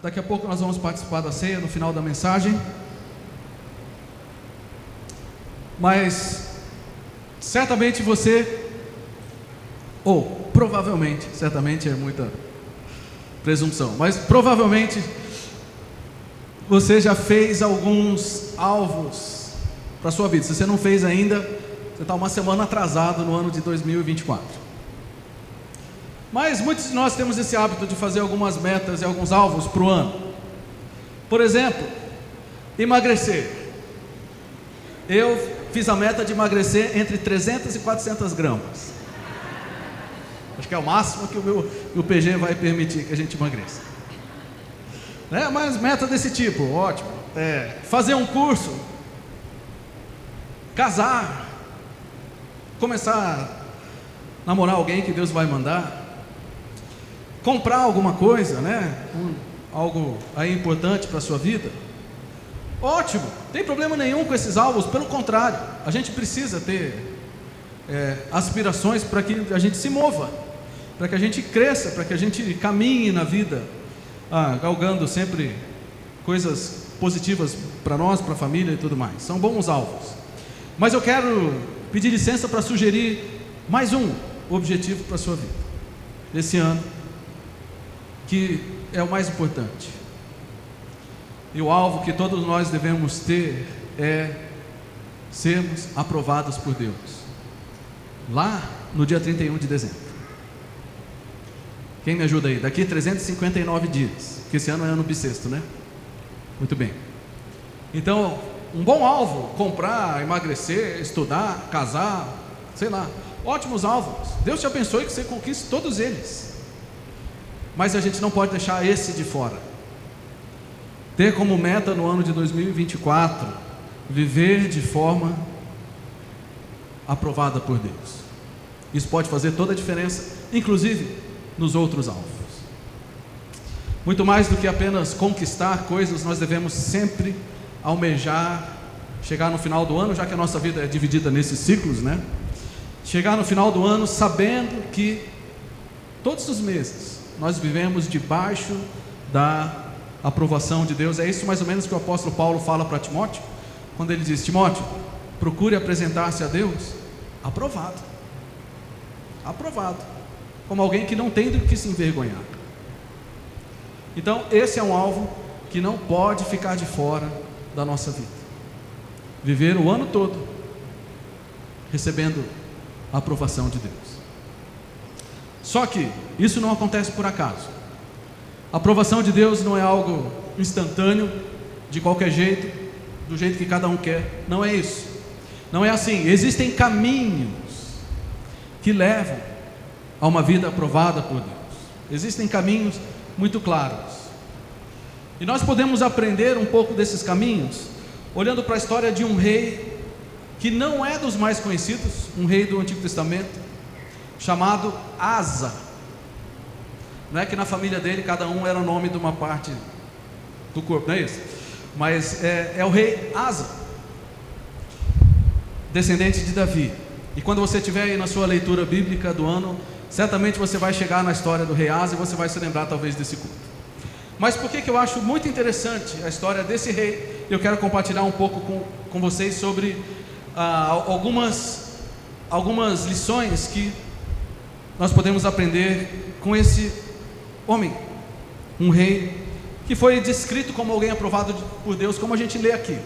Daqui a pouco nós vamos participar da ceia no final da mensagem. Mas certamente você, ou provavelmente, certamente é muita presunção, mas provavelmente você já fez alguns alvos para a sua vida. Se você não fez ainda, você está uma semana atrasado no ano de 2024. Mas muitos de nós temos esse hábito de fazer algumas metas e alguns alvos para o ano. Por exemplo, emagrecer. Eu fiz a meta de emagrecer entre 300 e 400 gramas. Acho que é o máximo que o PG vai permitir que a gente emagreça. Mas meta desse tipo, ótimo. Fazer um curso, casar, começar a namorar alguém que Deus vai mandar, comprar alguma coisa, algo aí importante para a sua vida. Ótimo, não tem problema nenhum com esses alvos, pelo contrário, a gente precisa ter aspirações para que a gente se mova, para que a gente cresça, para que a gente caminhe na vida, galgando sempre coisas positivas para nós, para a família e tudo mais. São bons alvos. Mas eu quero pedir licença para sugerir mais um objetivo para a sua vida, esse ano, que é o mais importante. E o alvo que todos nós devemos ter é sermos aprovados por Deus, lá no dia 31 de dezembro. Quem me ajuda aí? Daqui 359 dias, porque esse ano é ano bissexto, né? Muito bem. Então, um bom alvo: comprar, emagrecer, estudar, casar, sei lá. Ótimos alvos. Deus te abençoe que você conquiste todos eles. Mas a gente não pode deixar esse de fora. Ter como meta no ano de 2024 viver de forma aprovada por Deus. Isso pode fazer toda a diferença, inclusive nos outros alvos. Muito mais do que apenas conquistar coisas, nós devemos sempre almejar chegar no final do ano, já que a nossa vida é dividida nesses ciclos, chegar no final do ano sabendo que todos os meses nós vivemos debaixo da aprovação de Deus. É isso mais ou menos que o apóstolo Paulo fala para Timóteo, quando ele diz: Timóteo, procure apresentar-se a Deus aprovado, como alguém que não tem do que se envergonhar. Então esse é um alvo que não pode ficar de fora da nossa vida. Viver o ano todo recebendo a aprovação de Deus. Só que isso não acontece por acaso. A aprovação de Deus não é algo instantâneo, de qualquer jeito, do jeito que cada um quer. Não é isso. Não é assim. Existem caminhos que levam a uma vida aprovada por Deus. Existem caminhos muito claros. E nós podemos aprender um pouco desses caminhos olhando para a história de um rei que não é dos mais conhecidos, um rei do Antigo Testamento, chamado Asa. Não é que na família dele cada um era o nome de uma parte do corpo, não é isso? Mas é o rei Asa, descendente de Davi. E quando você estiver aí na sua leitura bíblica do ano, certamente você vai chegar na história do rei Asa e você vai se lembrar talvez desse culto. Mas por que eu acho muito interessante a história desse rei? Eu quero compartilhar um pouco com vocês sobre algumas lições que nós podemos aprender com esse homem, um rei que foi descrito como alguém aprovado por Deus, como a gente lê aqui.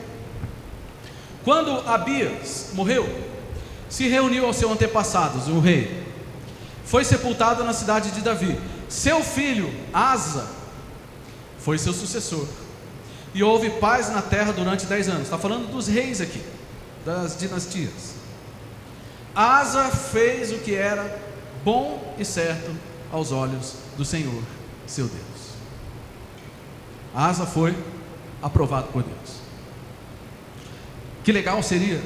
Quando Abias morreu, se reuniu aos seus antepassados, o rei, foi sepultado na cidade de Davi. Seu filho Asa foi seu sucessor, e houve paz na terra durante 10 anos. Está falando dos reis aqui, das dinastias. Asa fez o que era bom e certo aos olhos do Senhor, seu Deus. Asa foi aprovado por Deus. Que legal seria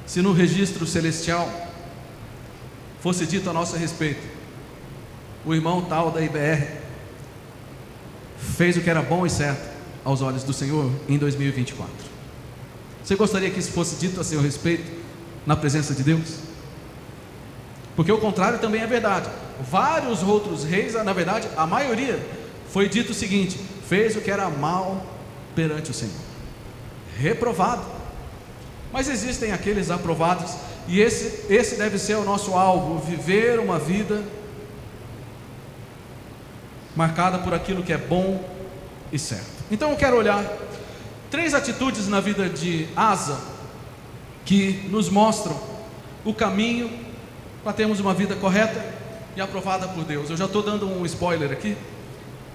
se no registro celestial fosse dito a nosso respeito: o irmão tal da IBR fez o que era bom e certo aos olhos do Senhor em 2024. Você gostaria que isso fosse dito a seu respeito na presença de Deus? Porque o contrário também é verdade. Vários outros reis, na verdade, a maioria, foi dito o seguinte: fez o que era mal perante o Senhor, reprovado. Mas existem aqueles aprovados, e esse deve ser o nosso alvo: viver uma vida marcada por aquilo que é bom e certo. Então eu quero olhar 3 atitudes na vida de Asa que nos mostram o caminho para termos uma vida correta e aprovada por Deus. Eu já estou dando um spoiler aqui,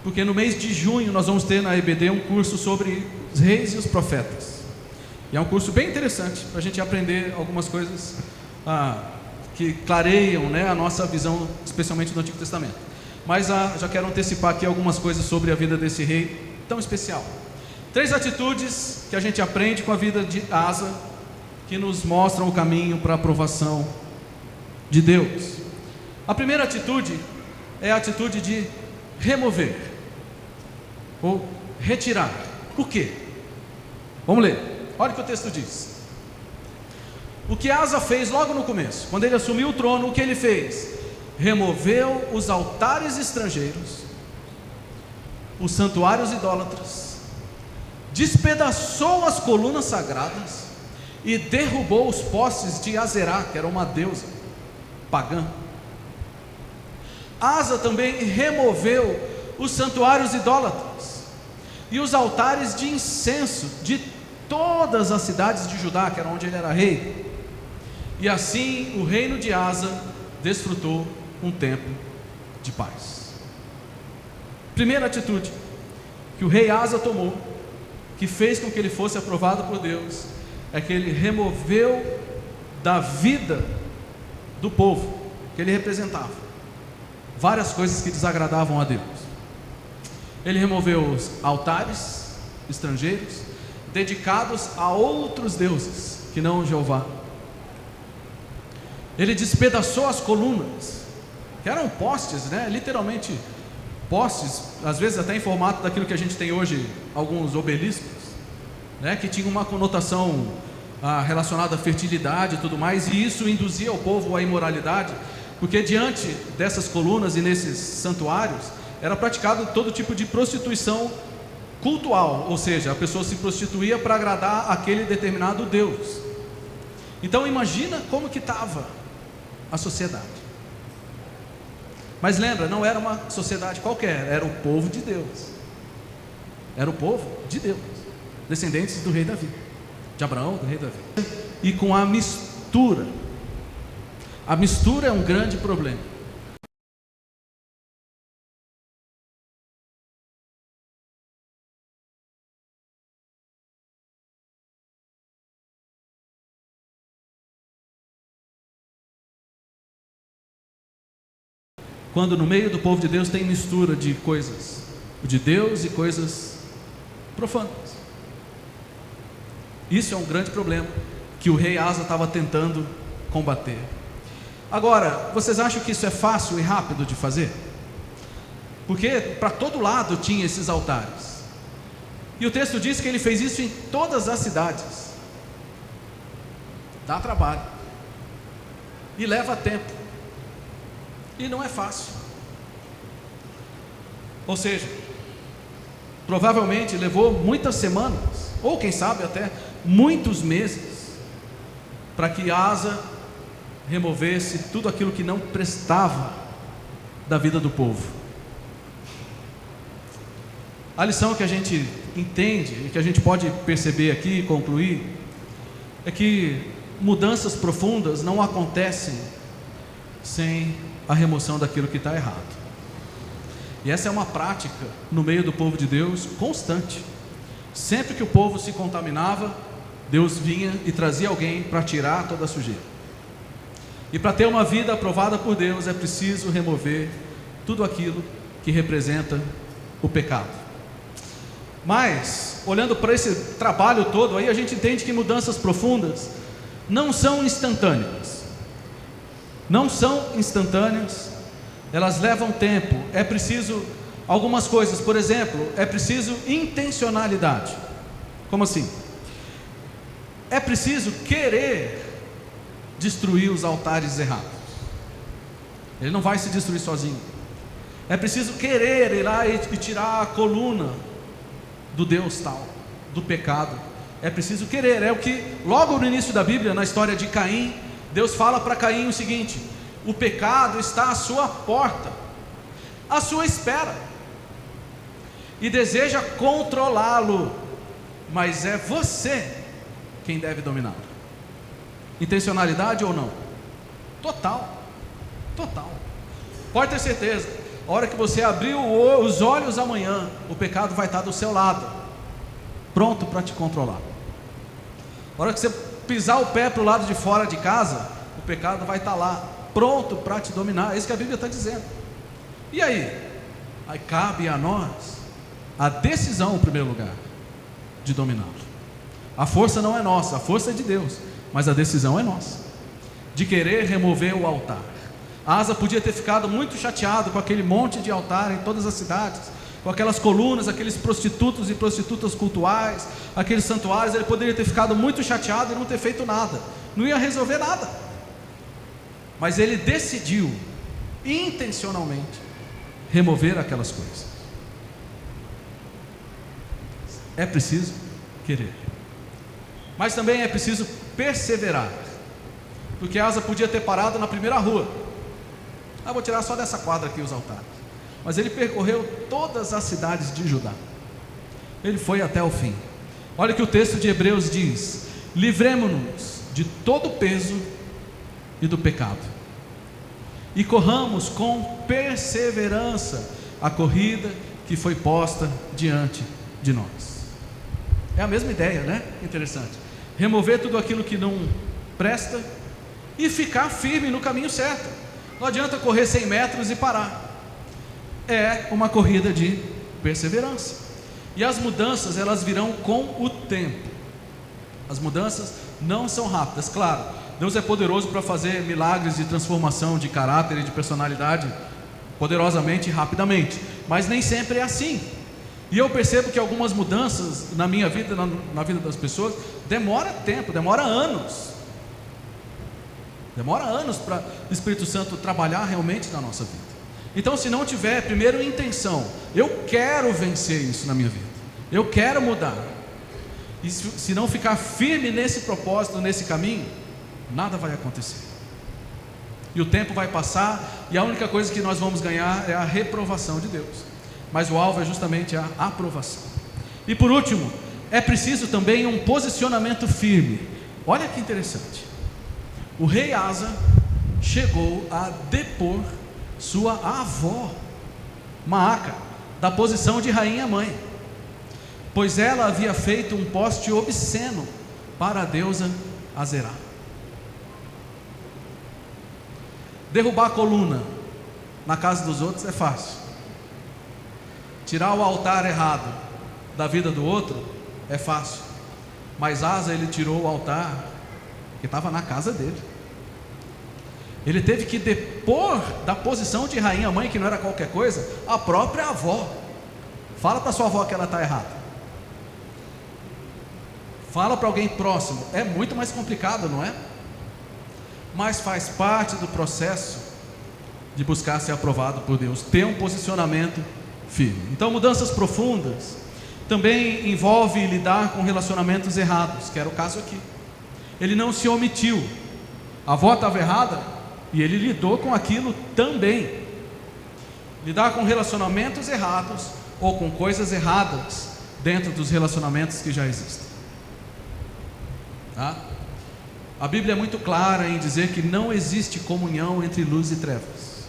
porque no mês de junho nós vamos ter na EBD um curso sobre os reis e os profetas, e é um curso bem interessante para a gente aprender algumas coisas que clareiam, né, a nossa visão, especialmente do Antigo Testamento. Mas já quero antecipar aqui algumas coisas sobre a vida desse rei tão especial. 3 atitudes que a gente aprende com a vida de Asa, que nos mostram o caminho para a aprovação de Deus. A primeira atitude é a atitude de remover ou retirar. O quê? Vamos ler. Olha o que o texto diz. O que Asa fez logo no começo, quando ele assumiu o trono, o que ele fez? Removeu os altares estrangeiros, os santuários idólatras, despedaçou as colunas sagradas e derrubou os postes de Azerá, que era uma deusa pagã. Asa também removeu os santuários idólatras e os altares de incenso de todas as cidades de Judá, que era onde ele era rei. E assim o reino de Asa desfrutou um tempo de paz. Primeira atitude que o rei Asa tomou, que fez com que ele fosse aprovado por Deus, é que ele removeu da vida do povo que ele representava várias coisas que desagradavam a Deus. Ele removeu os altares estrangeiros dedicados a outros deuses que não Jeová. Ele despedaçou as colunas, que eram postes, né? Literalmente postes, às vezes até em formato daquilo que a gente tem hoje, alguns obeliscos, né? Que tinham uma conotação relacionada à fertilidade e tudo mais, e isso induzia o povo à imoralidade, porque diante dessas colunas e nesses santuários era praticado todo tipo de prostituição cultual, ou seja, a pessoa se prostituía para agradar aquele determinado Deus. Então imagina como que estava a sociedade. Mas lembra, não era uma sociedade qualquer, era o povo de Deus. Era o povo de Deus, descendentes do rei Davi, de Abraão, do rei Davi. E com a mistura. A mistura é um grande problema. Quando no meio do povo de Deus tem mistura de coisas de Deus e coisas profanas. Isso é um grande problema que o rei Asa estava tentando combater. Agora, vocês acham que isso é fácil e rápido de fazer? Porque para todo lado tinha esses altares. E o texto diz que ele fez isso em todas as cidades. Dá trabalho. E leva tempo. E não é fácil. Ou seja, provavelmente levou muitas semanas, ou quem sabe até muitos meses, para que Asa removesse tudo aquilo que não prestava da vida do povo. A lição que a gente entende e que a gente pode perceber aqui e concluir é que mudanças profundas não acontecem sem a remoção daquilo que está errado. E essa é uma prática no meio do povo de Deus constante. Sempre que o povo se contaminava, Deus vinha e trazia alguém para tirar toda a sujeira. E para ter uma vida aprovada por Deus é preciso remover tudo aquilo que representa o pecado. Mas, olhando para esse trabalho todo, aí a gente entende que mudanças profundas não são instantâneas. Não são instantâneas, elas levam tempo. É preciso algumas coisas, por exemplo, é preciso intencionalidade. Como assim? É preciso querer destruir os altares errados. Ele não vai se destruir sozinho. É preciso querer ir lá e tirar a coluna do Deus tal, do pecado. É preciso querer. É o que logo no início da Bíblia, na história de Caim, Deus fala para Caim o seguinte: o pecado está à sua porta, à sua espera, e deseja controlá-lo, mas é você quem deve dominá-lo. Intencionalidade ou não? Total, total. Pode ter certeza, a hora que você abrir os olhos amanhã, o pecado vai estar do seu lado, pronto para te controlar. A hora que você pisar o pé para o lado de fora de casa, o pecado vai estar lá, pronto para te dominar. É isso que a Bíblia está dizendo. E aí? Aí cabe a nós a decisão, em primeiro lugar, de dominá-lo. A força não é nossa, a força é de Deus, mas a decisão é nossa, de querer remover o altar. Asa podia ter ficado muito chateado com aquele monte de altar em todas as cidades, com aquelas colunas, aqueles prostitutos e prostitutas cultuais, aqueles santuários. Ele poderia ter ficado muito chateado e não ter feito nada, não ia resolver nada. Mas ele decidiu intencionalmente remover aquelas coisas. É preciso querer, mas também é preciso perseverar, porque Asa podia ter parado na primeira rua. Vou tirar só dessa quadra aqui os altares. Mas ele percorreu todas as cidades de Judá. Ele foi até o fim. Olha o que o texto de Hebreus diz: livremo-nos de todo o peso e do pecado, e corramos com perseverança a corrida que foi posta diante de nós. É a mesma ideia, né? Interessante. Remover tudo aquilo que não presta e ficar firme no caminho certo. Não adianta correr 100 metros e parar. É uma corrida de perseverança. E as mudanças, elas virão com o tempo. As mudanças não são rápidas. Claro, Deus é poderoso para fazer milagres de transformação de caráter e de personalidade poderosamente e rapidamente, mas nem sempre é assim. E eu percebo que algumas mudanças na minha vida, na vida das pessoas, demora tempo, demora anos. Demora anos para o Espírito Santo trabalhar realmente na nossa vida. Então, se não tiver primeiro intenção, eu quero vencer isso na minha vida, eu quero mudar, e se não ficar firme nesse propósito, nesse caminho, nada vai acontecer. E o tempo vai passar, e a única coisa que nós vamos ganhar é a reprovação de Deus. Mas o alvo é justamente a aprovação. E por último, é preciso também um posicionamento firme. Olha que interessante. O rei Asa chegou a depor sua avó, Maaca, da posição de rainha-mãe, pois ela havia feito um poste obsceno para a deusa Azerá. Derrubar a coluna na casa dos outros é fácil. Tirar o altar errado da vida do outro é fácil. Mas Asa, ele tirou o altar que estava na casa dele. Ele teve que depor da posição de rainha-mãe, que não era qualquer coisa, a própria avó. Fala para sua avó que ela está errada. Fala para alguém próximo. É muito mais complicado, não é? Mas faz parte do processo de buscar ser aprovado por Deus, ter um posicionamento firme. Então, mudanças profundas também envolve lidar com relacionamentos errados, que era o caso aqui. Ele não se omitiu. A avó estava errada e ele lidou com aquilo também. Lidar com relacionamentos errados ou com coisas erradas dentro dos relacionamentos que já existem. Tá? A Bíblia é muito clara em dizer que não existe comunhão entre luz e trevas.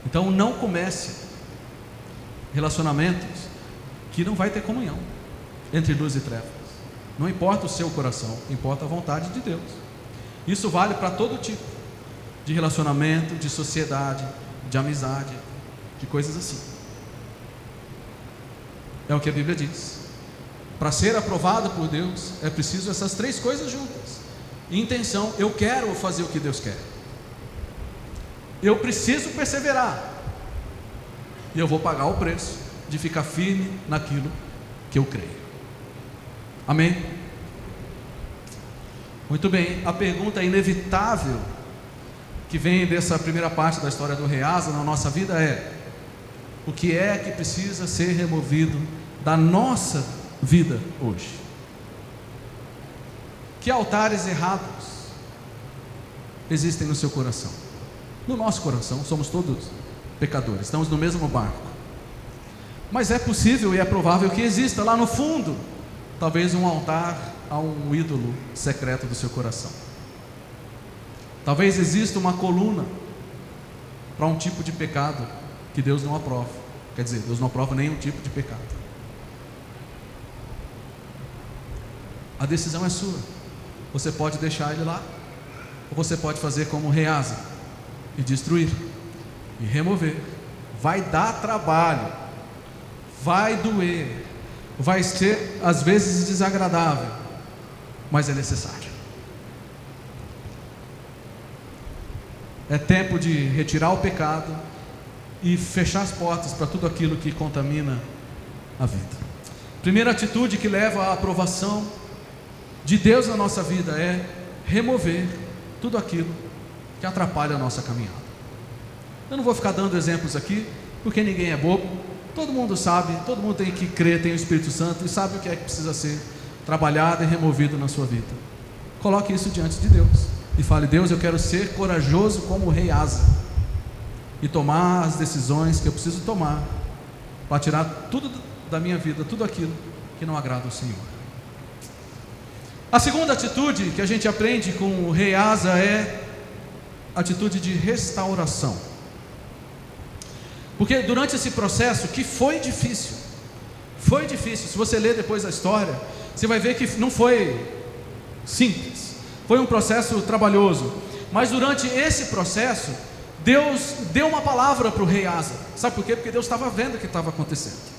Então não comece relacionamentos que não vai ter comunhão entre luz e trevas. Não importa o seu coração, importa a vontade de Deus. Isso vale para todo tipo de relacionamento, de sociedade, de amizade, de coisas assim. É o que a Bíblia diz. Para ser aprovado por Deus, é preciso essas três coisas juntas. Intenção, eu quero fazer o que Deus quer. Eu preciso perseverar. E eu vou pagar o preço de ficar firme naquilo que eu creio. Amém? Muito bem, a pergunta inevitável que vem dessa primeira parte da história do rei Asa na nossa vida é: o que é que precisa ser removido da nossa vida hoje? Que altares errados existem no seu coração? No nosso coração, somos todos pecadores, estamos no mesmo barco. Mas é possível e é provável que exista lá no fundo, talvez um altar a um ídolo secreto do seu coração. Talvez exista uma coluna para um tipo de pecado que Deus não aprova. Quer dizer, Deus não aprova nenhum tipo de pecado. A decisão é sua. Você pode deixar ele lá, ou você pode fazer como o rei Asa e destruir e remover. Vai dar trabalho, vai doer, vai ser às vezes desagradável, mas é necessário. É tempo de retirar o pecado e fechar as portas para tudo aquilo que contamina a vida. Primeira atitude que leva à aprovação de Deus na nossa vida é remover tudo aquilo que atrapalha a nossa caminhada. Eu não vou ficar dando exemplos aqui, porque ninguém é bobo. Todo mundo sabe, todo mundo tem que crer, tem o Espírito Santo e sabe o que é que precisa ser trabalhado e removido na sua vida. Coloque isso diante de Deus e fale: Deus, eu quero ser corajoso como o rei Asa e tomar as decisões que eu preciso tomar para tirar tudo da minha vida, tudo aquilo que não agrada ao Senhor. A segunda atitude que a gente aprende com o rei Asa é a atitude de restauração. Porque durante esse processo, que foi difícil, se você ler depois a história, você vai ver que não foi simples, foi um processo trabalhoso, mas durante esse processo, Deus deu uma palavra para o rei Asa. Sabe por quê? Porque Deus estava vendo o que estava acontecendo.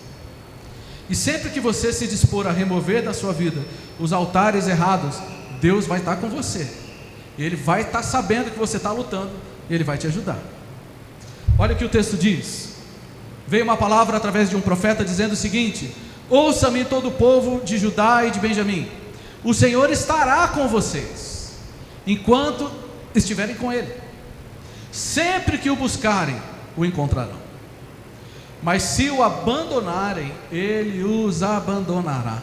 E sempre que você se dispor a remover da sua vida os altares errados, Deus vai estar com você. Ele vai estar sabendo que você está lutando, e Ele vai te ajudar. Olha o que o texto diz. Veio uma palavra através de um profeta dizendo o seguinte: ouça-me todo o povo de Judá e de Benjamim, o Senhor estará com vocês, enquanto estiverem com Ele. Sempre que o buscarem, o encontrarão. Mas se o abandonarem, Ele os abandonará.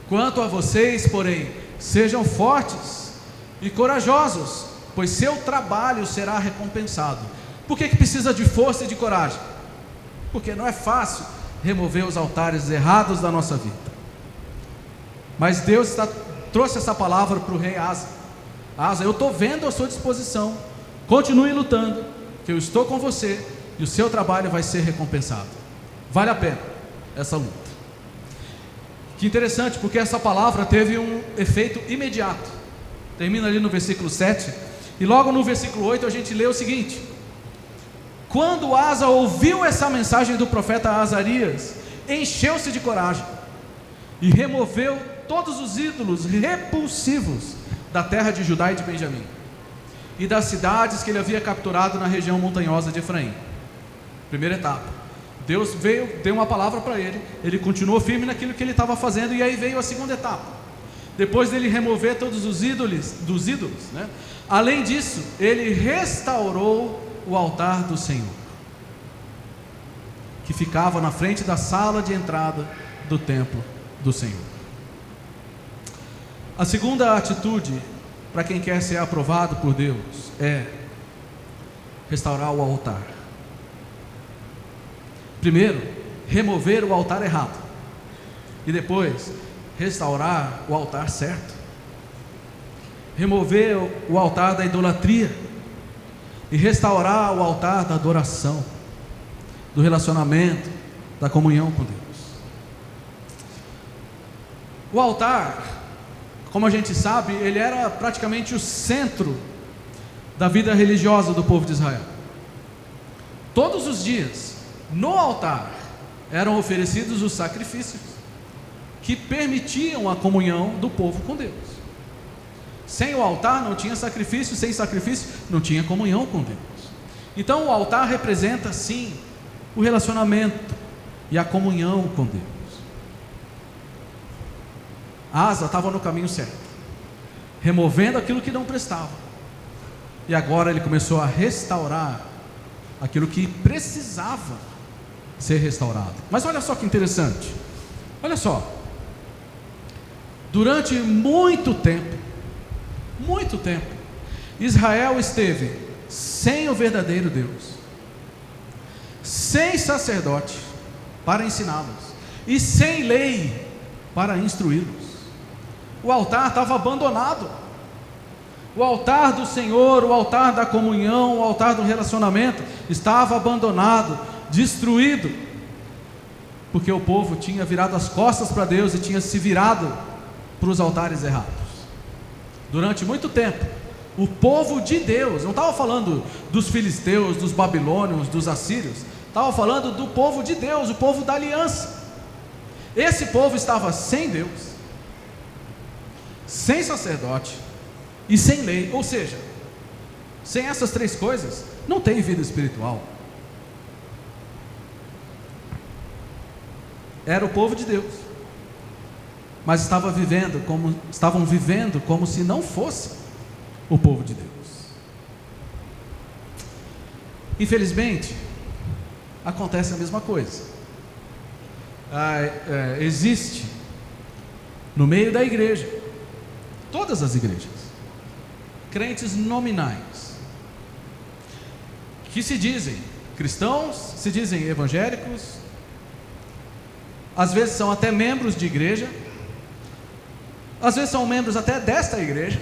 Quanto a vocês, porém, sejam fortes e corajosos, pois seu trabalho será recompensado. Por que precisa de força e de coragem? Porque não é fácil remover os altares errados da nossa vida. Mas Deus trouxe essa palavra para o rei Asa. Asa, eu estou vendo a sua disposição, continue lutando, que eu estou com você, e o seu trabalho vai ser recompensado. Vale a pena essa luta. Que interessante, porque essa palavra teve um efeito imediato. Termina ali no versículo 7, e logo no versículo 8 a gente lê o seguinte: quando Asa ouviu essa mensagem do profeta Azarias, encheu-se de coragem e removeu todos os ídolos repulsivos da terra de Judá e de Benjamim, e das cidades que ele havia capturado na região montanhosa de Efraim. Primeira etapa, Deus veio, deu uma palavra para ele, ele continuou firme naquilo que ele estava fazendo, e aí veio a segunda etapa. Depois dele remover todos os ídolos, né? Além disso, ele restaurou o altar do Senhor, que ficava na frente da sala de entrada do templo do Senhor. A segunda atitude para quem quer ser aprovado por Deus é restaurar o altar. Primeiro, remover o altar errado, e depois restaurar o altar certo. Remover o altar da idolatria e restaurar o altar da adoração, do relacionamento, da comunhão com Deus. O altar, como a gente sabe, ele era praticamente o centro da vida religiosa do povo de Israel. Todos os dias, no altar, eram oferecidos os sacrifícios que permitiam a comunhão do povo com Deus. Sem o altar não tinha sacrifício, sem sacrifício não tinha comunhão com Deus. Então o altar representa sim o relacionamento e a comunhão com Deus. Asa estava no caminho certo, removendo aquilo que não prestava, E agora ele começou a restaurar aquilo que precisava ser restaurado. Mas olha só que interessante. Olha só. Durante muito tempo, Israel esteve sem o verdadeiro Deus, sem sacerdote para ensiná-los e sem lei para instruí-los. O altar estava abandonado. O altar do Senhor, o altar da comunhão, o altar do relacionamento estava abandonado, destruído, porque o povo tinha virado as costas para Deus e tinha se virado para os altares errados. Durante muito tempo, o povo de Deus, não estava falando dos filisteus, dos babilônios, dos assírios, estava falando do povo de Deus, o povo da aliança. Esse povo estava sem Deus, sem sacerdote e sem lei, ou seja, sem essas três coisas, não tem vida espiritual. Era o povo de Deus, mas estavam vivendo como se não fosse o povo de Deus. Infelizmente, acontece a mesma coisa. Existe no meio da igreja, todas as igrejas, crentes nominais, que se dizem cristãos, se dizem evangélicos, às vezes são até membros de igreja, às vezes são membros até desta igreja,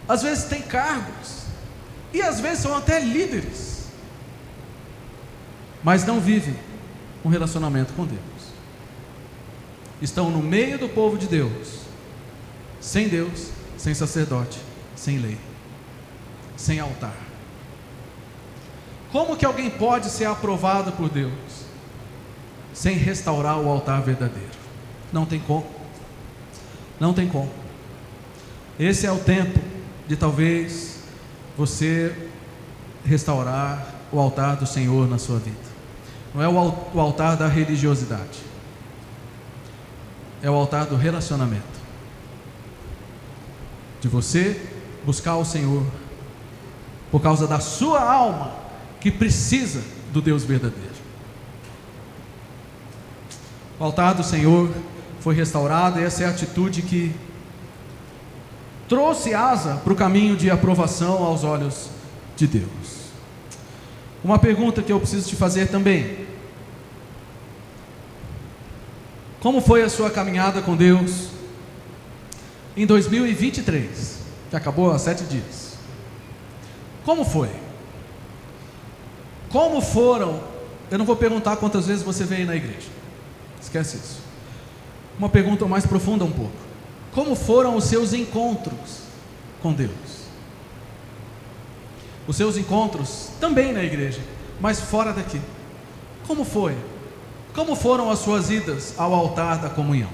às vezes têm cargos, e às vezes são até líderes, mas não vivem um relacionamento com Deus. Estão no meio do povo de Deus, sem Deus, sem sacerdote, sem lei, sem altar. Como que alguém pode ser aprovado por Deus sem restaurar o altar verdadeiro? Não tem como. Não tem como. Esse é o tempo de talvez você restaurar o altar do Senhor na sua vida. Não é o altar da religiosidade, é o altar do relacionamento, de você buscar o Senhor por causa da sua alma que precisa do Deus verdadeiro. O altar do Senhor foi restaurado, e essa é a atitude que trouxe asa para o caminho de aprovação aos olhos de Deus. Uma pergunta que eu preciso te fazer também: como foi a sua caminhada com Deus em 2023, que acabou há 7 dias? Como foi? Como foram? Eu não vou perguntar quantas vezes você veio na igreja, esquece isso. Uma pergunta mais profunda um pouco: como foram os seus encontros com Deus? Os seus encontros também na igreja, mas fora daqui. Como foi? Como foram as suas idas ao altar da comunhão?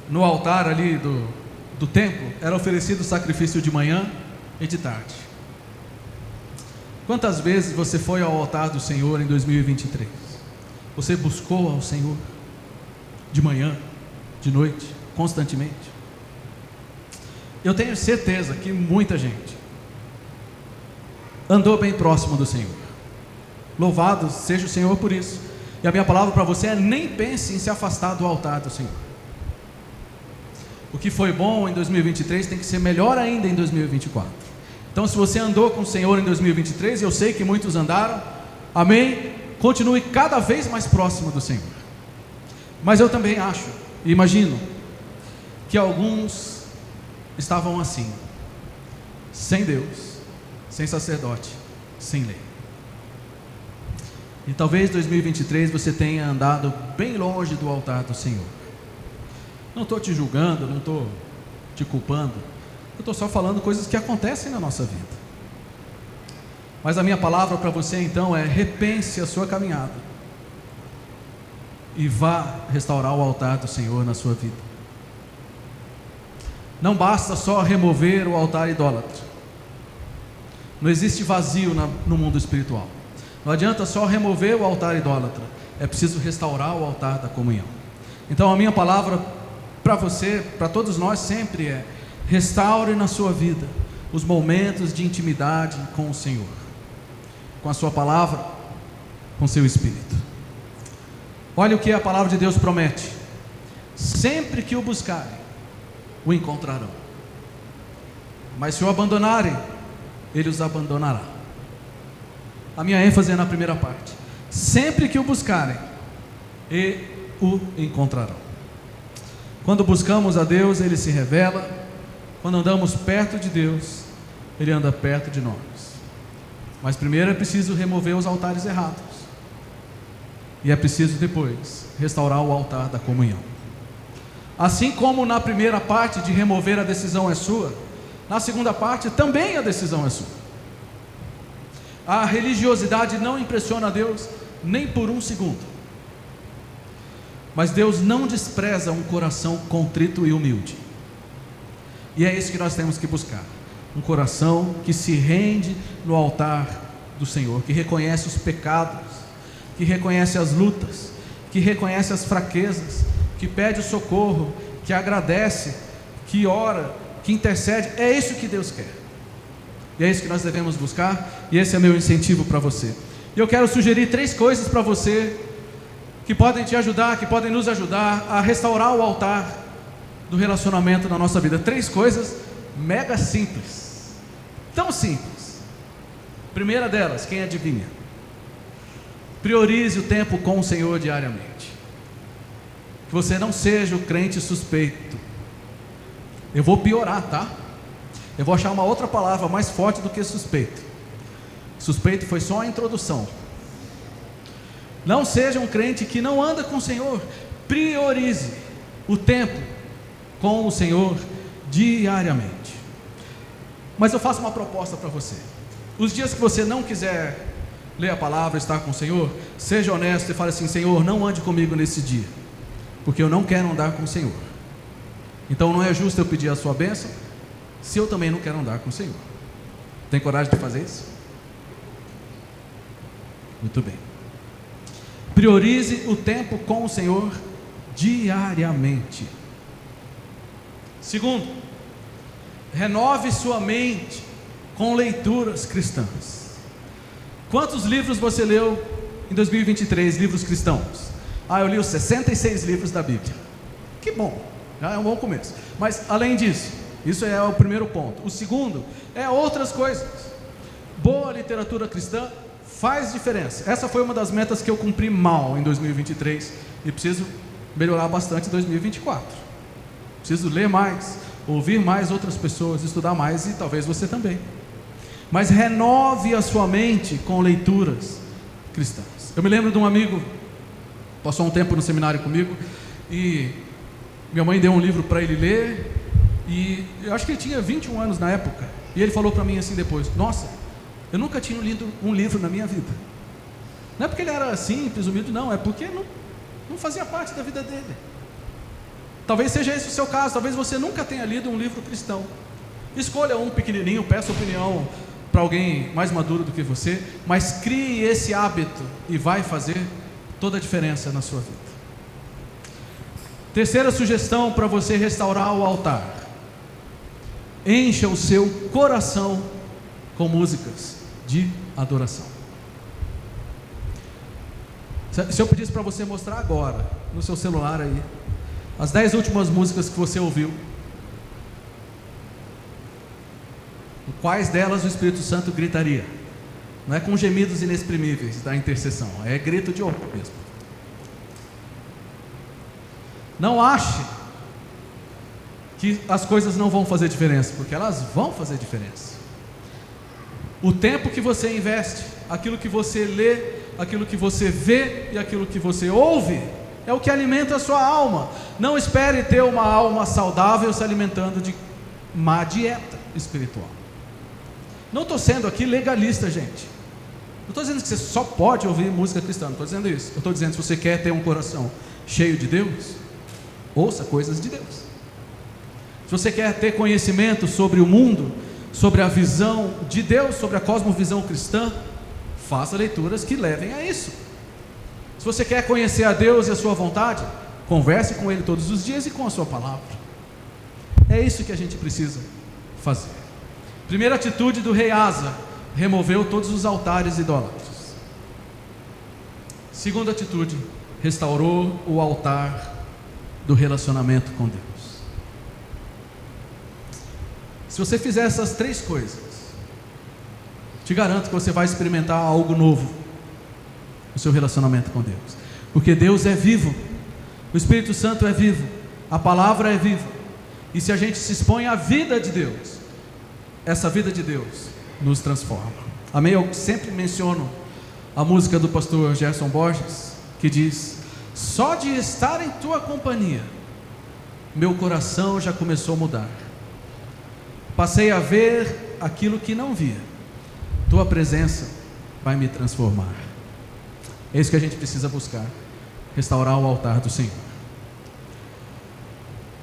No altar ali do templo era oferecido sacrifício de manhã e de tarde. Quantas vezes você foi ao altar do Senhor em 2023? Você buscou ao Senhor de manhã, de noite, constantemente? Eu tenho certeza que muita gente andou bem próximo do Senhor. Louvado seja o Senhor por isso. E a minha palavra para você é: nem pense em se afastar do altar do Senhor. O que foi bom em 2023 tem que ser melhor ainda em 2024. Então, se você andou com o Senhor em 2023, eu sei que muitos andaram, amém, continue cada vez mais próximo do Senhor. Mas eu também acho, e imagino, que alguns estavam assim, sem Deus, sem sacerdote, sem lei. E talvez em 2023 você tenha andado bem longe do altar do Senhor. Não estou te julgando, não estou te culpando, eu estou só falando coisas que acontecem na nossa vida. Mas a minha palavra para você então é: repense a sua caminhada e vá restaurar o altar do Senhor na sua vida. Não basta só remover o altar idólatra. Não existe vazio no mundo espiritual. Não adianta só remover o altar idólatra, é preciso restaurar o altar da comunhão. Então a minha palavra para você, para todos nós sempre é: Restaure na sua vida os momentos de intimidade com o Senhor, com a sua palavra, com seu Espírito. Olha o que a palavra de Deus promete: sempre que o buscarem, o encontrarão, mas se o abandonarem, ele os abandonará. A minha ênfase é na primeira parte: sempre que o buscarem, e o encontrarão. Quando buscamos a Deus, Ele se revela. Quando andamos perto de Deus, Ele anda perto de nós. Mas primeiro é preciso remover os altares errados, e é preciso depois restaurar o altar da comunhão. Assim como na primeira parte de remover, a decisão é sua, na segunda parte também a decisão é sua. A religiosidade não impressiona a Deus nem por um segundo, mas Deus não despreza um coração contrito e humilde, e é isso que nós temos que buscar: um coração que se rende no altar do Senhor, que reconhece os pecados, que reconhece as lutas, que reconhece as fraquezas, que pede o socorro, que agradece, que ora, que intercede. É isso que Deus quer, e é isso que nós devemos buscar, e esse é meu incentivo para você. E eu quero sugerir 3 coisas para você, que podem te ajudar, que podem nos ajudar a restaurar o altar do relacionamento na nossa vida. 3 coisas mega simples, tão simples. Primeira delas, quem adivinha? Priorize o tempo com o Senhor diariamente. Que você não seja o crente suspeito. Eu vou piorar, tá? Eu vou achar uma outra palavra mais forte do que suspeito. Suspeito foi só a introdução. Não seja um crente que não anda com o Senhor. Priorize o tempo com o Senhor diariamente. Mas eu faço uma proposta para você: os dias que você não quiser ler a palavra, estar com o Senhor, seja honesto e fale assim: Senhor, não ande comigo nesse dia, porque eu não quero andar com o Senhor. Então não é justo eu pedir a sua bênção, se eu também não quero andar com o Senhor. Tem coragem de fazer isso? Muito bem. Priorize o tempo com o Senhor diariamente. Segundo, renove sua mente com leituras cristãs. Quantos livros você leu em 2023, livros cristãos? Eu li os 66 livros da Bíblia. Que bom, já é um bom começo. Mas além disso, isso é o primeiro ponto. O segundo é outras coisas. Boa literatura cristã faz diferença. Essa foi uma das metas que eu cumpri mal em 2023 e preciso melhorar bastante em 2024. Preciso ler mais, ouvir mais outras pessoas, estudar mais, e talvez você também. Mas renove a sua mente com leituras cristãs. Eu me lembro de um amigo, passou um tempo no seminário comigo, e minha mãe deu um livro para ele ler, e eu acho que ele tinha 21 anos na época, e ele falou para mim assim depois: nossa, eu nunca tinha lido um livro na minha vida. Não é porque ele era simples, humilde, não, é porque não fazia parte da vida dele. Talvez seja esse o seu caso, talvez você nunca tenha lido um livro cristão. Escolha um pequenininho, peça opinião para alguém mais maduro do que você, mas crie esse hábito e vai fazer toda a diferença na sua vida. Terceira sugestão para você restaurar o altar: encha o seu coração com músicas de adoração. Se eu pedisse para você mostrar agora no seu celular aí as 10 últimas músicas que você ouviu, quais delas o Espírito Santo gritaria? Não é com gemidos inexprimíveis da intercessão, é grito de horror mesmo. Não ache que as coisas não vão fazer diferença, porque elas vão fazer diferença. O tempo que você investe, aquilo que você lê, aquilo que você vê e aquilo que você ouve, é o que alimenta a sua alma. Não espere ter uma alma saudável se alimentando de má dieta espiritual. Não estou sendo aqui legalista, gente. Não estou dizendo que você só pode ouvir música cristã, não estou dizendo isso. Eu estou dizendo, se você quer ter um coração cheio de Deus, ouça coisas de Deus. Se você quer ter conhecimento sobre o mundo, sobre a visão de Deus, sobre a cosmovisão cristã, faça leituras que levem a isso. Se você quer conhecer a Deus e a sua vontade, converse com Ele todos os dias e com a sua palavra. É isso que a gente precisa fazer. Primeira atitude do rei Asa: removeu todos os altares idólatras. Segunda atitude: restaurou o altar do relacionamento com Deus. Se você fizer essas três coisas, te garanto que você vai experimentar algo novo no seu relacionamento com Deus, porque Deus é vivo, o Espírito Santo é vivo, a palavra é viva, e se a gente se expõe à vida de Deus, essa vida de Deus nos transforma. Amém? Eu sempre menciono a música do pastor Gerson Borges, que diz: só de estar em tua companhia, meu coração já começou a mudar. Passei a ver aquilo que não via. Tua presença vai me transformar. É isso que a gente precisa buscar: restaurar o altar do Senhor.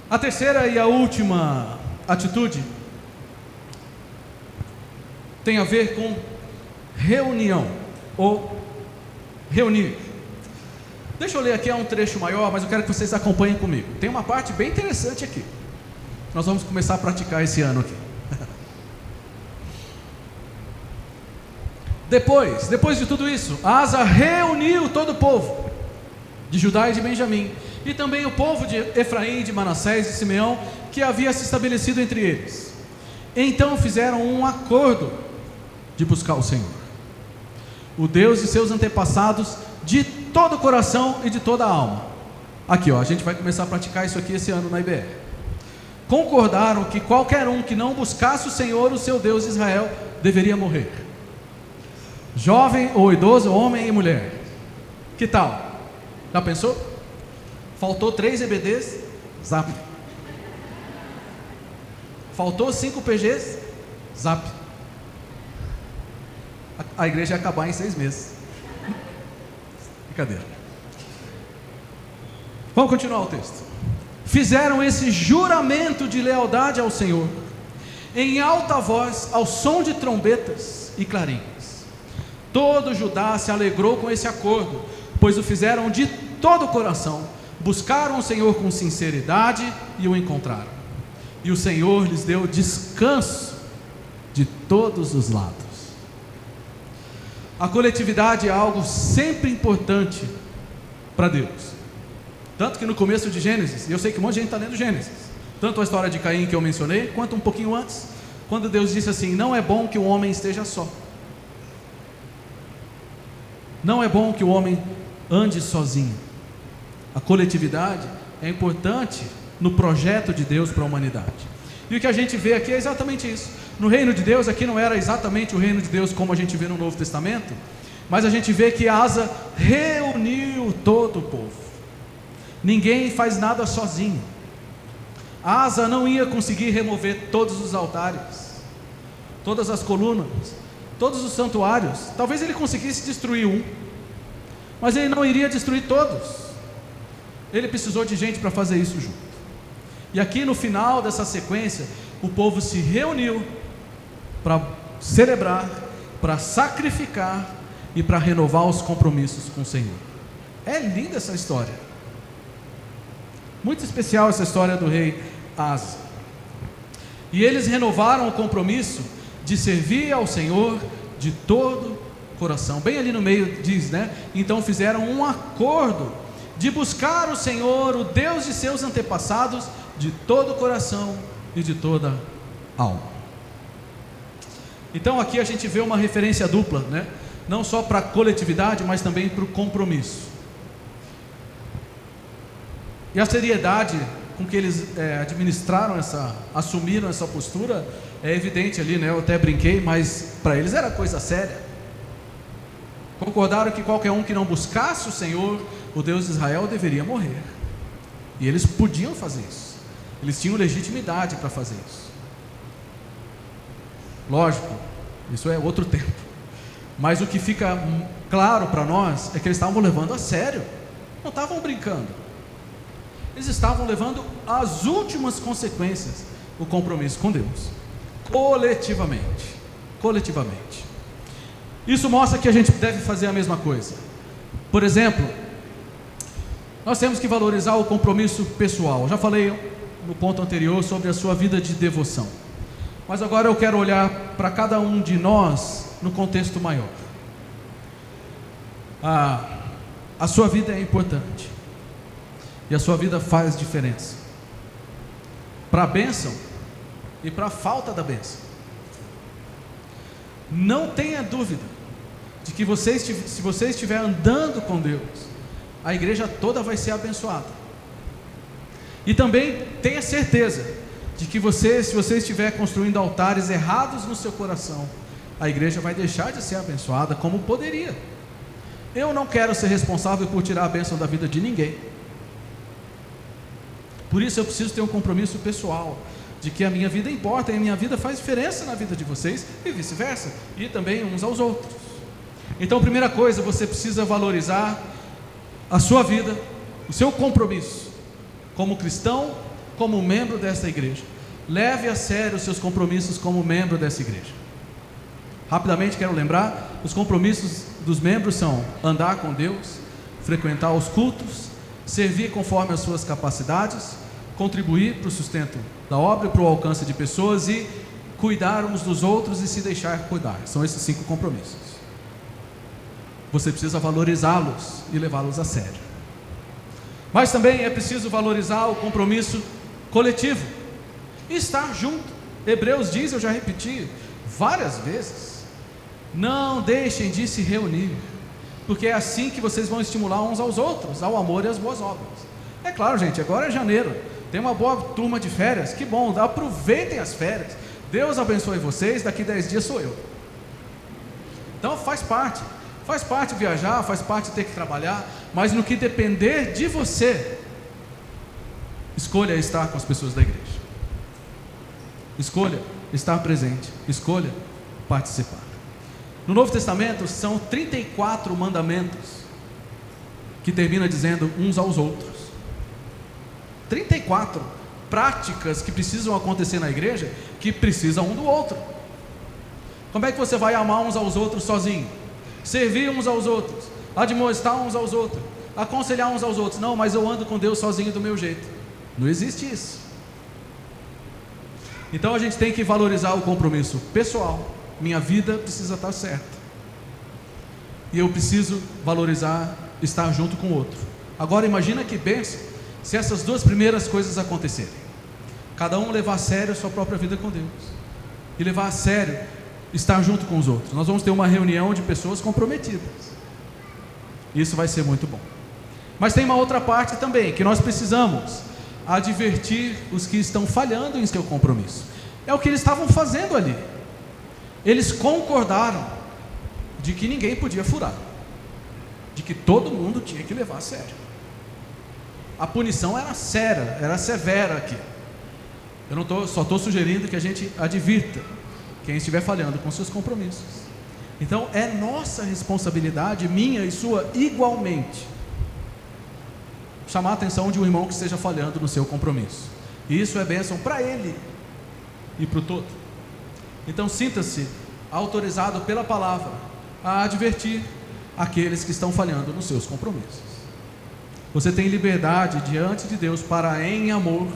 A terceira e a última atitude tem a ver com reunião, ou reunir. Deixa eu ler aqui, é um trecho maior, mas eu quero que vocês acompanhem comigo. Tem uma parte bem interessante aqui. Nós vamos começar a praticar esse ano aqui. Depois de tudo isso, Asa reuniu todo o povo de Judá e de Benjamim, e também o povo de Efraim, de Manassés e de Simeão, que havia se estabelecido entre eles. Então fizeram um acordo de buscar o Senhor, o Deus de seus antepassados, de todo o coração e de toda a alma. Aqui, ó, a gente vai começar a praticar isso aqui esse ano na IBR. Concordaram que qualquer um que não buscasse o Senhor, o seu Deus Israel, deveria morrer, jovem ou idoso, homem e mulher. Que tal? Já pensou? Faltou 3 EBDs, zap. Faltou 5 PGs, zap. A igreja ia acabar em 6 meses. Brincadeira. Vamos continuar o texto. Fizeram esse juramento de lealdade ao Senhor em alta voz, ao som de trombetas e clarins. Todo Judá se alegrou com esse acordo, pois o fizeram de todo o coração. Buscaram o Senhor com sinceridade e o encontraram, e o Senhor lhes deu descanso de todos os lados. A coletividade é algo sempre importante para Deus, tanto que no começo de Gênesis, e eu sei que um monte de gente está lendo Gênesis, tanto a história de Caim que eu mencionei, quanto um pouquinho antes, quando Deus disse assim: não é bom que o homem esteja só, não é bom que o homem ande sozinho. A coletividade é importante no projeto de Deus para a humanidade, e o que a gente vê aqui é exatamente isso. No reino de Deus, aqui não era exatamente o reino de Deus como a gente vê no Novo Testamento, mas a gente vê que Asa reuniu todo o povo. Ninguém faz nada sozinho. Asa não ia conseguir remover todos os altares, todas as colunas, todos os santuários. Talvez ele conseguisse destruir um, mas ele não iria destruir todos. Ele precisou de gente para fazer isso junto. E aqui no final dessa sequência, o povo se reuniu para celebrar, para sacrificar e para renovar os compromissos com o Senhor. É linda essa história, muito especial essa história do rei Asa. E eles renovaram o compromisso de servir ao Senhor de todo o coração. Bem ali no meio diz, né? Então fizeram um acordo de buscar o Senhor, o Deus de seus antepassados, de todo o coração e de toda a alma. Então aqui a gente vê uma referência dupla, né? Não só para a coletividade, mas também para o compromisso. E a seriedade com que eles administraram assumiram essa postura é evidente ali, né? Eu até brinquei, mas para eles era coisa séria. Concordaram que qualquer um que não buscasse o Senhor, o Deus de Israel, deveria morrer. E eles podiam fazer isso. Eles tinham legitimidade para fazer isso. Lógico, isso é outro tempo. Mas o que fica claro para nós é que eles estavam levando a sério. Não estavam brincando. Eles estavam levando às últimas consequências o compromisso com Deus. Coletivamente. Coletivamente. Isso mostra que a gente deve fazer a mesma coisa. Por exemplo, nós temos que valorizar o compromisso pessoal. Eu já falei no ponto anterior sobre a sua vida de devoção. Mas agora eu quero olhar para cada um de nós no contexto maior. A sua vida é importante. E a sua vida faz diferença. Para a bênção e para a falta da bênção. Não tenha dúvida de que se você estiver andando com Deus, a igreja toda vai ser abençoada. E também tenha certeza de que se você estiver construindo altares errados no seu coração, a igreja vai deixar de ser abençoada como poderia. Eu não quero ser responsável por tirar a bênção da vida de ninguém. Por isso eu preciso ter um compromisso pessoal, de que a minha vida importa e a minha vida faz diferença na vida de vocês e vice-versa, e também uns aos outros. Então, primeira coisa, você precisa valorizar a sua vida, o seu compromisso como cristão, como membro desta igreja. Leve a sério os seus compromissos como membro dessa igreja. Rapidamente quero lembrar, os compromissos dos membros são andar com Deus, frequentar os cultos, servir conforme as suas capacidades, contribuir para o sustento da obra e para o alcance de pessoas e cuidar uns dos outros e se deixar cuidar. São esses 5 compromissos. Você precisa valorizá-los e levá-los a sério. Mas também é preciso valorizar o compromisso coletivo e estar junto. Hebreus diz, eu já repeti várias vezes, não deixem de se reunir, porque é assim que vocês vão estimular uns aos outros, ao amor e às boas obras. É claro, gente, agora é janeiro, tem uma boa turma de férias, que bom, aproveitem as férias, Deus abençoe vocês, daqui 10 dias sou eu. Então faz parte viajar, faz parte ter que trabalhar, mas no que depender de você, escolha estar com as pessoas da igreja, escolha estar presente, escolha participar. No Novo Testamento são 34 mandamentos que termina dizendo uns aos outros. 34 práticas que precisam acontecer na igreja, que precisam um do outro. Como é que você vai amar uns aos outros sozinho? Servir uns aos outros, admoestar uns aos outros, aconselhar uns aos outros. Não, mas eu ando com Deus sozinho do meu jeito. Não existe isso. Então a gente tem que valorizar o compromisso pessoal. Minha vida precisa estar certa, e eu preciso valorizar estar junto com o outro. Agora imagina que bênção se essas 2 primeiras coisas acontecerem. Cada um levar a sério a sua própria vida com Deus, e levar a sério estar junto com os outros. Nós vamos ter uma reunião de pessoas comprometidas. Isso vai ser muito bom. Mas tem uma outra parte também, que nós precisamos advertir os que estão falhando em seu compromisso. É o que eles estavam fazendo ali. Eles concordaram de que ninguém podia furar, de que todo mundo tinha que levar a sério. A punição era séria, era severa aqui. Eu só estou sugerindo que a gente advirta quem estiver falhando com seus compromissos. Então é nossa responsabilidade, minha e sua igualmente, chamar a atenção de um irmão que esteja falhando no seu compromisso. E isso é bênção para ele e para o todo. Então sinta-se autorizado pela palavra a advertir aqueles que estão falhando nos seus compromissos. Você tem liberdade diante de Deus para, em amor,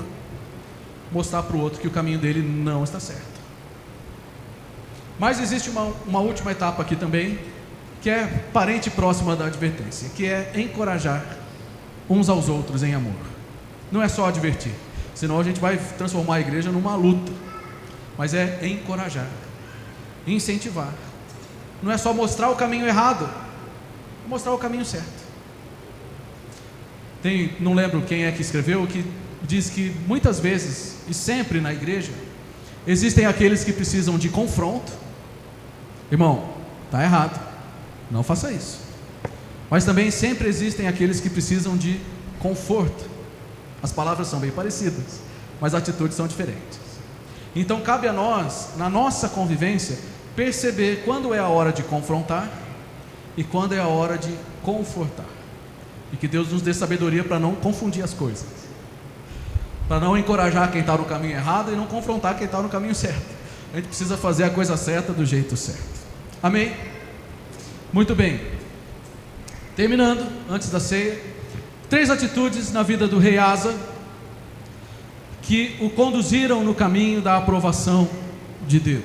mostrar para o outro que o caminho dele não está certo. Mas existe uma última etapa aqui também, que é parente próxima da advertência, que é encorajar uns aos outros em amor. Não é só advertir, senão a gente vai transformar a igreja numa luta. Mas é encorajar, incentivar. Não é só mostrar o caminho errado, é mostrar o caminho certo. Não lembro quem é que escreveu, que diz que muitas vezes, e sempre na igreja, existem aqueles que precisam de confronto. Irmão, está errado, não faça isso. Mas também sempre existem aqueles que precisam de conforto. As palavras são bem parecidas, mas as atitudes são diferentes. Então cabe a nós, na nossa convivência, perceber quando é a hora de confrontar e quando é a hora de confortar. E que Deus nos dê sabedoria para não confundir as coisas, para não encorajar quem está no caminho errado e não confrontar quem está no caminho certo. A gente precisa fazer a coisa certa do jeito certo. Amém? Muito bem. Terminando, antes da ceia, 3 atitudes na vida do rei Asa que o conduziram no caminho da aprovação de Deus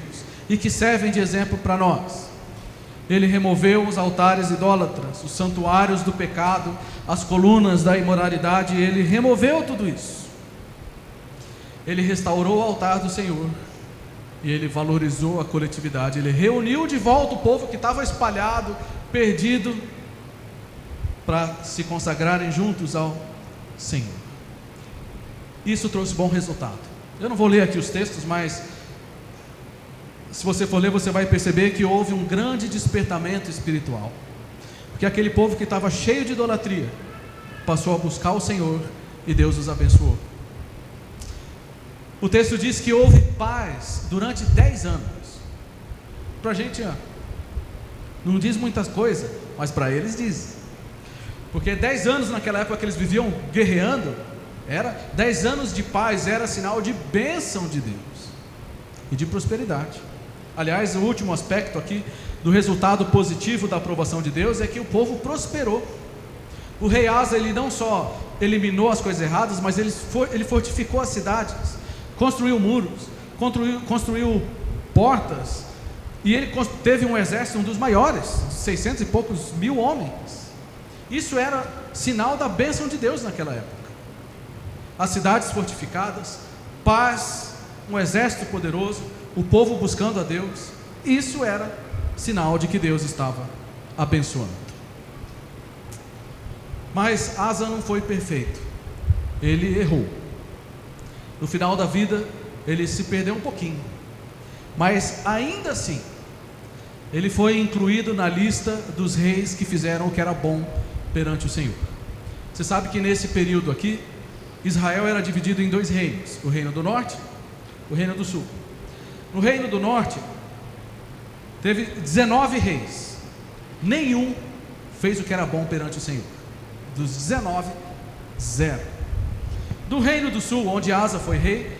e que servem de exemplo para nós. Ele removeu os altares idólatras, os santuários do pecado, as colunas da imoralidade. Ele removeu tudo isso. Ele restaurou o altar do Senhor e ele valorizou a coletividade. Ele reuniu de volta o povo que estava espalhado, perdido, para se consagrarem juntos ao Senhor. Isso trouxe bom resultado. Eu não vou ler aqui os textos, mas se você for ler, você vai perceber que houve um grande despertamento espiritual, porque aquele povo que estava cheio de idolatria passou a buscar o Senhor e Deus os abençoou. O texto diz que houve paz durante 10 anos. Para a gente não diz muitas coisas, mas para eles diz, porque 10 anos naquela época que eles viviam guerreando, 10 anos de paz era sinal de bênção de Deus e de prosperidade. Aliás, o último aspecto aqui do resultado positivo da aprovação de Deus é que o povo prosperou. O rei Asa, ele não só eliminou as coisas erradas, mas ele fortificou as cidades, construiu muros, construiu portas, e ele teve um exército, um dos maiores, 600 e poucos mil homens. Isso era sinal da bênção de Deus naquela época. As cidades fortificadas, paz, um exército poderoso, o povo buscando a Deus. Isso era sinal de que Deus estava abençoando. Mas Asa não foi perfeito, ele errou. No final da vida ele se perdeu um pouquinho, mas ainda assim ele foi incluído na lista dos reis que fizeram o que era bom perante o Senhor. Você sabe que nesse período aqui Israel era dividido em 2 reinos, o reino do norte e o reino do sul. No reino do norte teve 19 reis, nenhum fez o que era bom perante o Senhor. Dos 19, 0. Do reino do sul, onde Asa foi rei,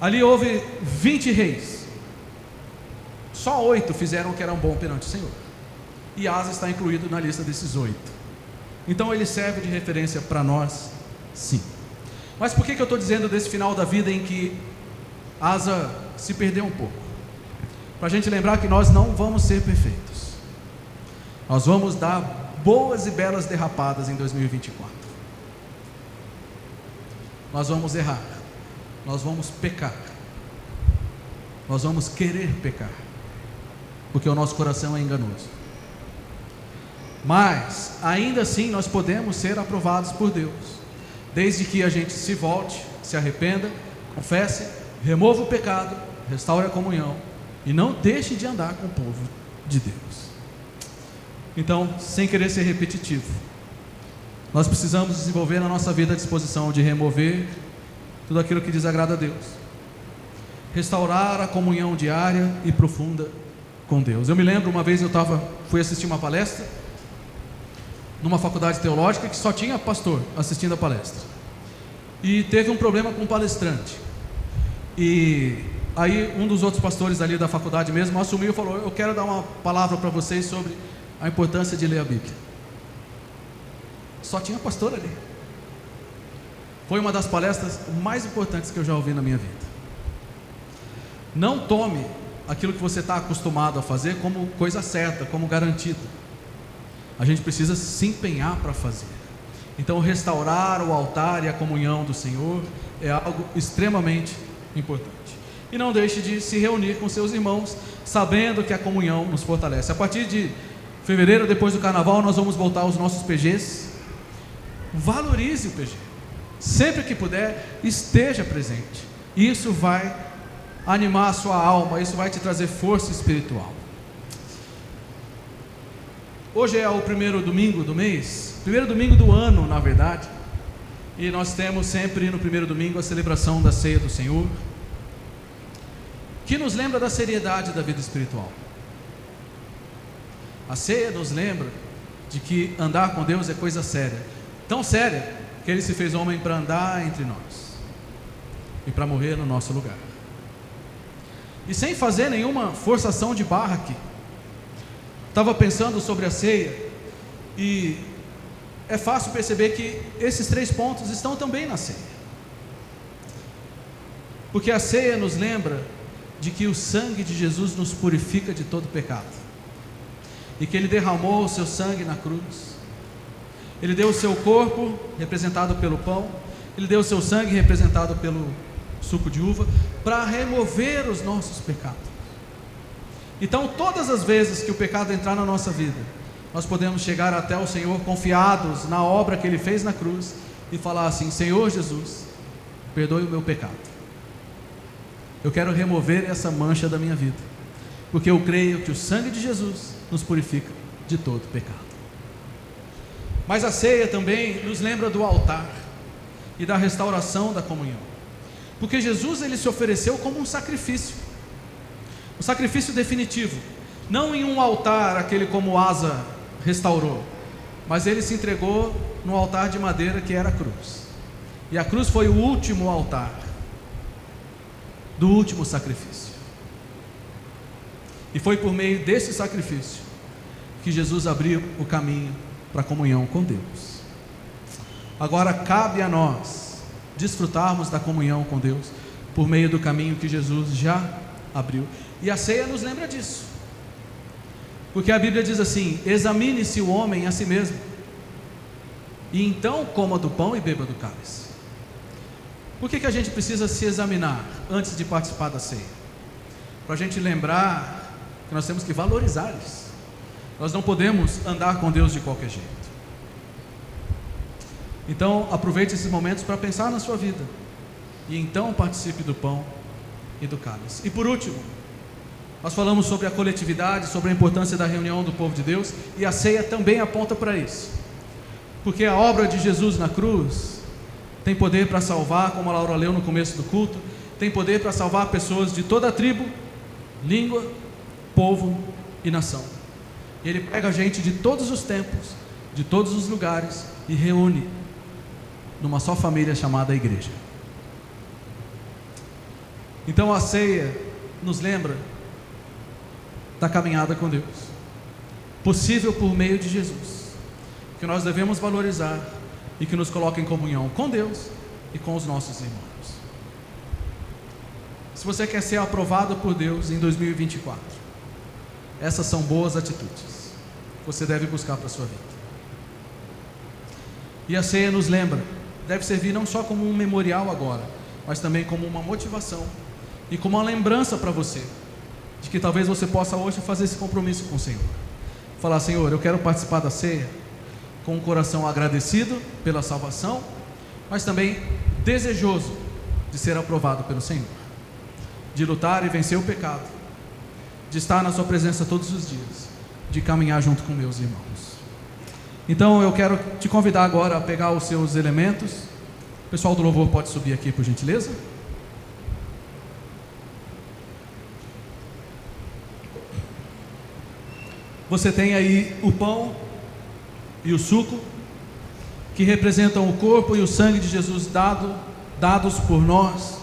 ali houve 20 reis, só 8 fizeram o que era bom perante o Senhor, e Asa está incluído na lista desses 8. Então ele serve de referência para nós, sim. Mas por que eu estou dizendo desse final da vida em que Asa se perdeu um pouco? Para a gente lembrar que nós não vamos ser perfeitos. Nós vamos dar boas e belas derrapadas em 2024. Nós vamos errar. Nós vamos pecar. Nós vamos querer pecar, porque o nosso coração é enganoso. Mas ainda assim nós podemos ser aprovados por Deus, desde que a gente se volte, se arrependa, confesse, remova o pecado, restaure a comunhão e não deixe de andar com o povo de Deus. Então, sem querer ser repetitivo, nós precisamos desenvolver na nossa vida a disposição de remover tudo aquilo que desagrada a Deus, restaurar a comunhão diária e profunda com Deus. Eu me lembro, uma vez fui assistir uma palestra numa faculdade teológica que só tinha pastor assistindo a palestra, e teve um problema com o palestrante, e aí um dos outros pastores ali da faculdade mesmo assumiu e falou: eu quero dar uma palavra para vocês sobre a importância de ler a Bíblia. Só tinha pastor ali. Foi uma das palestras mais importantes que eu já ouvi na minha vida. Não tome aquilo que você está acostumado a fazer como coisa certa, como garantido. A gente precisa se empenhar para fazer. Então, restaurar o altar e a comunhão do Senhor é algo extremamente importante. E não deixe de se reunir com seus irmãos, sabendo que a comunhão nos fortalece. A partir de fevereiro, depois do carnaval, nós vamos voltar aos nossos PGs. Valorize o PG. Sempre que puder, esteja presente. Isso vai animar a sua alma, isso vai te trazer força espiritual. Hoje é o primeiro domingo do mês, primeiro domingo do ano, na verdade, e nós temos sempre no primeiro domingo a celebração da ceia do Senhor, que nos lembra da seriedade da vida espiritual. A ceia nos lembra de que andar com Deus é coisa séria, tão séria que Ele se fez homem para andar entre nós e para morrer no nosso lugar. E sem fazer nenhuma forçação de barra aqui, estava pensando sobre a ceia, e é fácil perceber que esses 3 pontos estão também na ceia. Porque a ceia nos lembra de que o sangue de Jesus nos purifica de todo pecado, e que Ele derramou o seu sangue na cruz. Ele deu o seu corpo, representado pelo pão, Ele deu o seu sangue, representado pelo suco de uva, para remover os nossos pecados. Então, todas as vezes que o pecado entrar na nossa vida, nós podemos chegar até o Senhor confiados na obra que Ele fez na cruz e falar assim: Senhor Jesus, perdoe o meu pecado. Eu quero remover essa mancha da minha vida, porque eu creio que o sangue de Jesus nos purifica de todo pecado. Mas a ceia também nos lembra do altar e da restauração da comunhão, porque Jesus, Ele se ofereceu como um sacrifício definitivo, não em um altar, aquele como Asa restaurou, mas Ele se entregou no altar de madeira que era a cruz, e a cruz foi o último altar do último sacrifício, e foi por meio desse sacrifício que Jesus abriu o caminho para a comunhão com Deus. Agora cabe a nós desfrutarmos da comunhão com Deus por meio do caminho que Jesus já abriu, e a ceia nos lembra disso, porque a Bíblia diz assim: examine-se o homem a si mesmo, e então coma do pão e beba do cálice. Por que a gente precisa se examinar antes de participar da ceia? Para a gente lembrar que nós temos que valorizar isso. Nós não podemos andar com Deus de qualquer jeito. Então aproveite esses momentos para pensar na sua vida, e então participe do pão e do cálice. E por último, nós falamos sobre a coletividade, sobre a importância da reunião do povo de Deus, e a ceia também aponta para isso, porque a obra de Jesus na cruz tem poder para salvar, como a Laura leu no começo do culto, tem poder para salvar pessoas de toda a tribo, língua, povo e nação. Ele pega gente de todos os tempos, de todos os lugares, e reúne numa só família chamada igreja. Então a ceia nos lembra da caminhada com Deus, possível por meio de Jesus, que nós devemos valorizar e que nos coloca em comunhão com Deus e com os nossos irmãos. Se você quer ser aprovado por Deus em 2024, essas são boas atitudes que você deve buscar para a sua vida. E a ceia nos lembra, deve servir não só como um memorial agora, mas também como uma motivação e como uma lembrança para você, de que talvez você possa hoje fazer esse compromisso com o Senhor. Falar: Senhor, eu quero participar da ceia com um coração agradecido pela salvação, mas também desejoso de ser aprovado pelo Senhor, de lutar e vencer o pecado, de estar na sua presença todos os dias, de caminhar junto com meus irmãos. Então eu quero te convidar agora a pegar os seus elementos. O pessoal do louvor pode subir aqui, por gentileza. Você tem aí o pão e o suco, que representam o corpo e o sangue de Jesus dados por nós,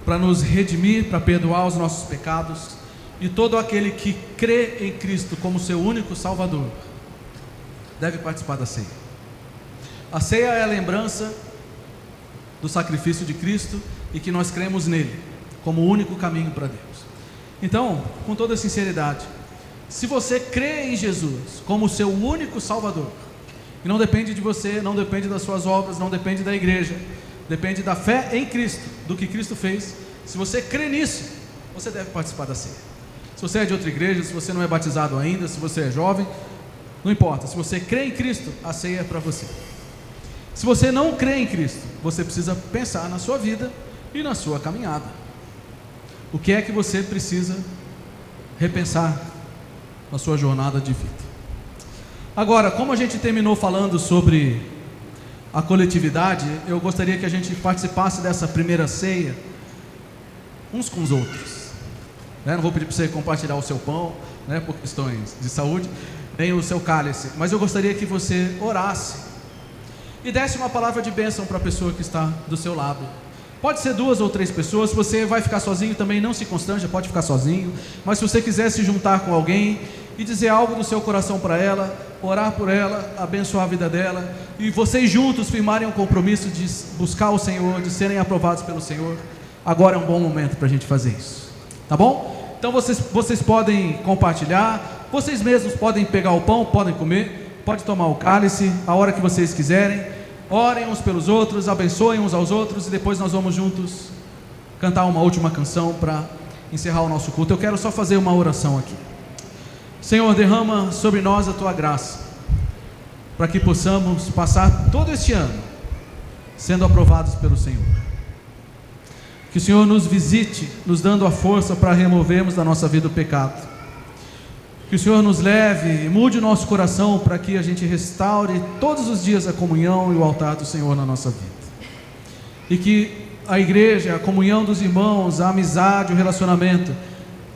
para nos redimir, para perdoar os nossos pecados. E todo aquele que crê em Cristo como seu único Salvador deve participar da ceia. A ceia é a lembrança do sacrifício de Cristo, e que nós cremos nele como o único caminho para Deus. Então, com toda sinceridade, se você crê em Jesus como seu único Salvador, e não depende de você, não depende das suas obras, não depende da igreja, depende da fé em Cristo, do que Cristo fez. Se você crê nisso, você deve participar da ceia. Se você é de outra igreja, se você não é batizado ainda, se você é jovem, não importa. Se você crê em Cristo, a ceia é para você. Se você não crê em Cristo, você precisa pensar na sua vida e na sua caminhada. O que é que você precisa repensar na sua jornada de vida? Agora, como a gente terminou falando sobre a coletividade, eu gostaria que a gente participasse dessa primeira ceia uns com os outros, né? Não vou pedir para você compartilhar o seu pão, né, por questões de saúde, nem o seu cálice, mas eu gostaria que você orasse e desse uma palavra de bênção para a pessoa que está do seu lado. Pode ser 2 ou 3 pessoas. Se você vai ficar sozinho também, não se constranja, pode ficar sozinho, mas se você quiser se juntar com alguém e dizer algo do seu coração para ela, orar por ela, abençoar a vida dela, e vocês juntos firmarem um compromisso de buscar o Senhor, de serem aprovados pelo Senhor, agora é um bom momento para a gente fazer isso, tá bom? Então vocês podem compartilhar, vocês mesmos podem pegar o pão, podem comer, pode tomar o cálice, a hora que vocês quiserem, orem uns pelos outros, abençoem uns aos outros, e depois nós vamos juntos cantar uma última canção para encerrar o nosso culto. Eu quero só fazer uma oração aqui. Senhor, derrama sobre nós a Tua graça, para que possamos passar todo este ano sendo aprovados pelo Senhor. Que o Senhor nos visite, nos dando a força para removermos da nossa vida o pecado. Que o Senhor nos leve e mude o nosso coração para que a gente restaure todos os dias a comunhão e o altar do Senhor na nossa vida. E que a igreja, a comunhão dos irmãos, a amizade, o relacionamento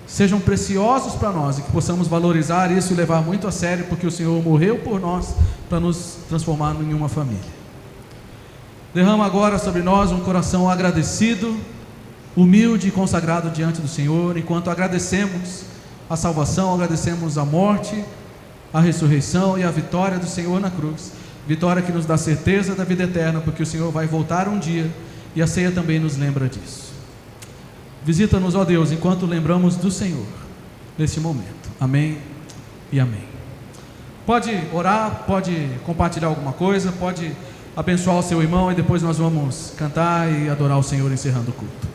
sejam preciosos para nós e que possamos valorizar isso e levar muito a sério, porque o Senhor morreu por nós para nos transformar em uma família. Derrama agora sobre nós um coração agradecido, humilde e consagrado diante do Senhor, enquanto agradecemos a salvação, agradecemos a morte, a ressurreição e a vitória do Senhor na cruz, vitória que nos dá certeza da vida eterna, porque o Senhor vai voltar um dia, e a ceia também nos lembra disso. Visita-nos, ó Deus, enquanto lembramos do Senhor neste momento. Amém e amém. Pode orar, pode compartilhar alguma coisa, pode abençoar o seu irmão, e depois nós vamos cantar e adorar o Senhor encerrando o culto.